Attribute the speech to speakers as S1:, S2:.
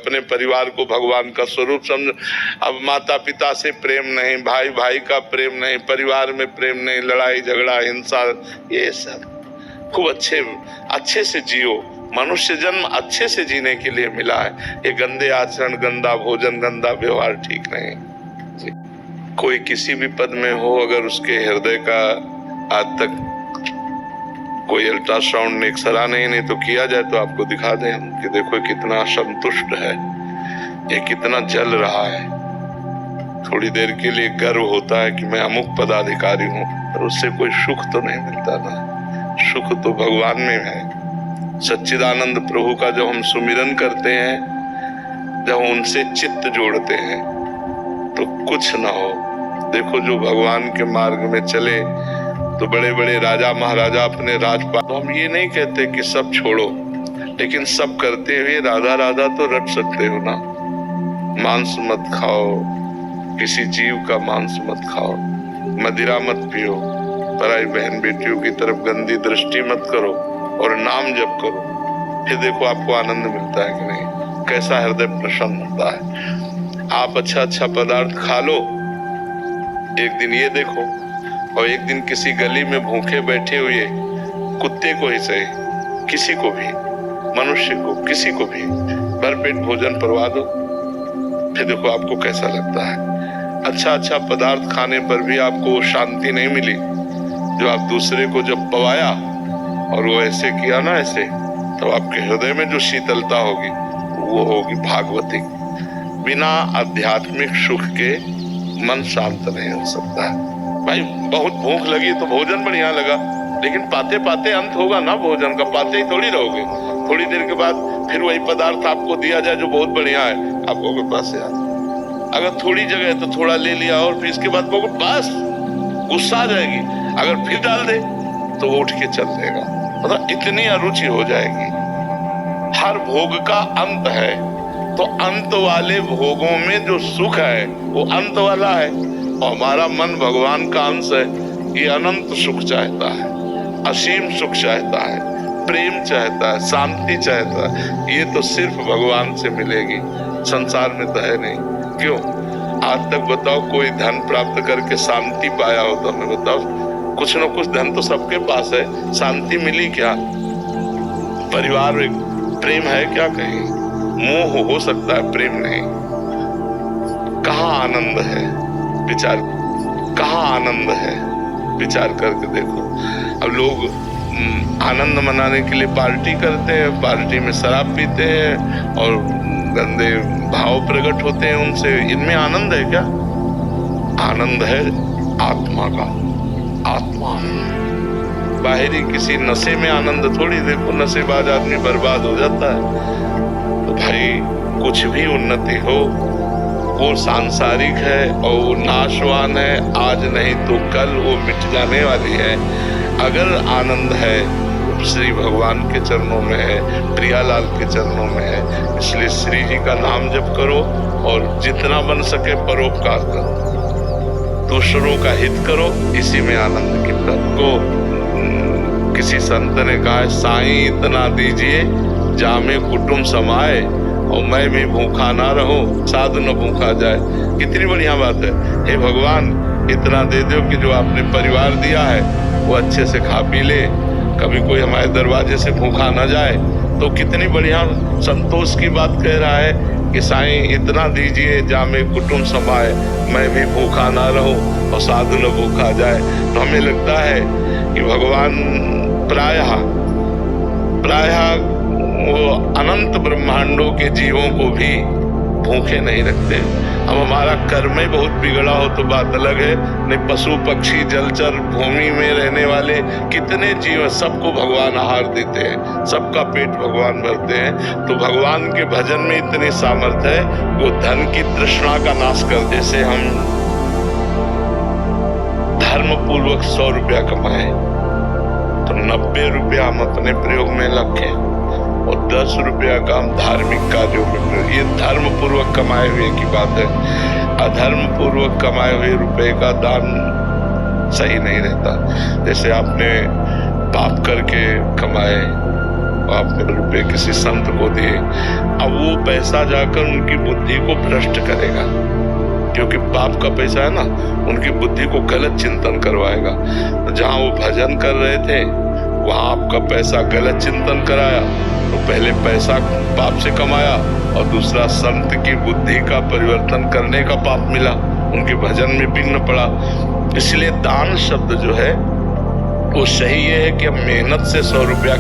S1: अपने परिवार को भगवान का स्वरूप समझो। अब माता पिता से प्रेम नहीं, भाई भाई का प्रेम नहीं, परिवार में प्रेम नहीं, लड़ाई झगड़ा हिंसा, ये सब खूब अच्छे से जियो। मनुष्य जन्म अच्छे से जीने के लिए मिला है। ये गंदे आचरण, गंदा भोजन, गंदा व्यवहार ठीक नहीं। कोई किसी भी पद में हो, अगर उसके हृदय का आज तक कोई अल्ट्रासाउंड एक्सरा नहीं तो किया जाए तो आपको दिखा दें कि देखो कितना संतुष्ट है, ये कितना जल रहा है। थोड़ी देर के लिए गर्व होता है कि मैं अमुक पदाधिकारी हूँ, पर उससे कोई सुख तो नहीं मिलता ना। सुख तो भगवान में है। सच्चिदानंद प्रभु का जब हम सुमिरन करते हैं, जब उनसे चित्त जोड़ते हैं तो कुछ ना हो। देखो जो भगवान के मार्ग में चले तो बड़े बड़े राजा महाराजा अपने राजपाट, तो हम ये नहीं कहते कि सब छोड़ो, लेकिन सब करते हुए राधा राधा तो रट सकते हो ना। मांस मत खाओ, किसी जीव का मांस मत खाओ, मदिरा मत पियो, पराई बहन बेटियों की तरफ गंदी दृष्टि मत करो और नाम जप करो। फिर देखो आपको आनंद मिलता है कि नहीं, कैसा हृदय प्रसन्न होता है। आप अच्छा पदार्थ खा लो, एक दिन ये देखो, और एक दिन किसी गली में भूखे बैठे हुए कुत्ते को ही सही, किसी को भी, मनुष्य को, किसी को भी भरपेट भोजन करवा दो, फिर देखो आपको कैसा लगता है। अच्छा पदार्थ खाने पर भी आपको शांति नहीं मिली जो आप दूसरे को जब पवाया और वो ऐसे किया ना, ऐसे, तो आपके हृदय में जो शीतलता होगी वो होगी भागवती। बिना आध्यात्मिक सुख के मन शांत नहीं हो सकता है। भाई बहुत भूख लगी तो भोजन बढ़िया लगा, लेकिन पाते पाते अंत होगा ना भोजन का, पाते ही थोड़ी रहोगे। थोड़ी देर के बाद फिर वही पदार्थ आपको दिया जाए जो बहुत बढ़िया है, आप कहोगे बस यार। अगर थोड़ी जगह है तो थोड़ा ले लिया और फिर इसके बाद कहोगे बस, गुस्सा आ जाएगी। अगर फिर डाल दे तो वो उठ के चल देगा, मतलब इतनी अरुचि हो जाएगी। हर भोग का अंत है, तो अंत वाले भोगों में जो सुख है वो अंत वाला है, और हमारा मन भगवान का अंश है। ये अनंत सुख चाहता है, असीम सुख चाहता है, प्रेम चाहता है, शांति चाहता है। ये तो सिर्फ भगवान से मिलेगी, संसार में तो है नहीं। क्यों? आज तक बताओ कोई धन प्राप्त करके शांति पाया हो तो हमें बताओ। कुछ न कुछ धन तो सबके पास है, शांति मिली क्या? परिवार एक प्रेम है क्या? कहीं मोह हो सकता है, प्रेम नहीं। कहाँ आनंद है? विचार, कहाँ आनंद है? विचार करके देखो। अब लोग आनंद मनाने के लिए पार्टी करते हैं, पार्टी में शराब पीते हैं और गंदे भाव प्रकट होते हैं उनसे। इनमें आनंद है क्या? आनंद है आत्मा का, आत्मा। बाहरी किसी नशे में आनंद थोड़ी। देखो नशेबाज आदमी बर्बाद हो जाता है। तो भाई कुछ भी उन्नति हो वो सांसारिक है और वो नाशवान है, आज नहीं तो कल वो मिट जाने वाली है। अगर आनंद है श्री भगवान के चरणों में है, प्रियालाल के चरणों में है। इसलिए श्री जी का नाम जप करो और जितना बन सके परोपकार करो, दूसरों का हित करो, इसी में आनंद की प्राप्ति को। किसी संत ने कहा, साईं इतना दीजिए जामे कुटुंब समाए और मैं भी भूखा ना रहूं, साधु न भूखा जाए। कितनी बढ़िया बात है। हे भगवान इतना दे दो कि जो आपने परिवार दिया है वो अच्छे से खा पी ले, कभी कोई हमारे दरवाजे से भूखा ना जाए। तो कितनी बढ़िया संतोष की बात कह रहा है कि साईं इतना दीजिए जामे कुटुंब समाए, मैं भी भूखा ना रहूं और साधु न भूखा जाए। तो हमें लगता है कि भगवान प्रायः वो अनंत ब्रह्मांडों के जीवों को भी भूखे नहीं रखते। अब हमारा कर्म ही बहुत बिगड़ा हो तो बात अलग है, नहीं पशु पक्षी जलचर भूमि में रहने वाले कितने जीव, सबको भगवान आहार देते हैं, सबका पेट भगवान भरते हैं। तो भगवान के भजन में इतनी सामर्थ्य है, वो धन की तृष्णा का नाश कर। जैसे हम धर्म पूर्वक 100 रुपया कमाए तो 90 रुपया हम अपने प्रयोग में रखें और 10 रुपया का हम धार्मिक कार्यों में। ये धर्म पूर्वक कमाए हुए की बात है। अधर्म पूर्वक कमाए हुए रुपए का दान सही नहीं रहता। जैसे आपने पाप करके कमाए आपने रुपए किसी संत को दिए, अब वो पैसा जाकर उनकी बुद्धि को भ्रष्ट करेगा, क्योंकि पाप का पैसा है ना, उनकी बुद्धि को गलत चिंतन करवाएगा। जहां वो भजन कर रहे थे वहां आपका पैसा गलत चिंतन कराया, तो पहले पैसा पाप से कमाया और दूसरा संत की बुद्धि का परिवर्तन करने का पाप मिला, उनके भजन में विघ्न पड़ा। इसलिए दान शब्द जो है वो सही ये है कि हम मेहनत से 100 रुपया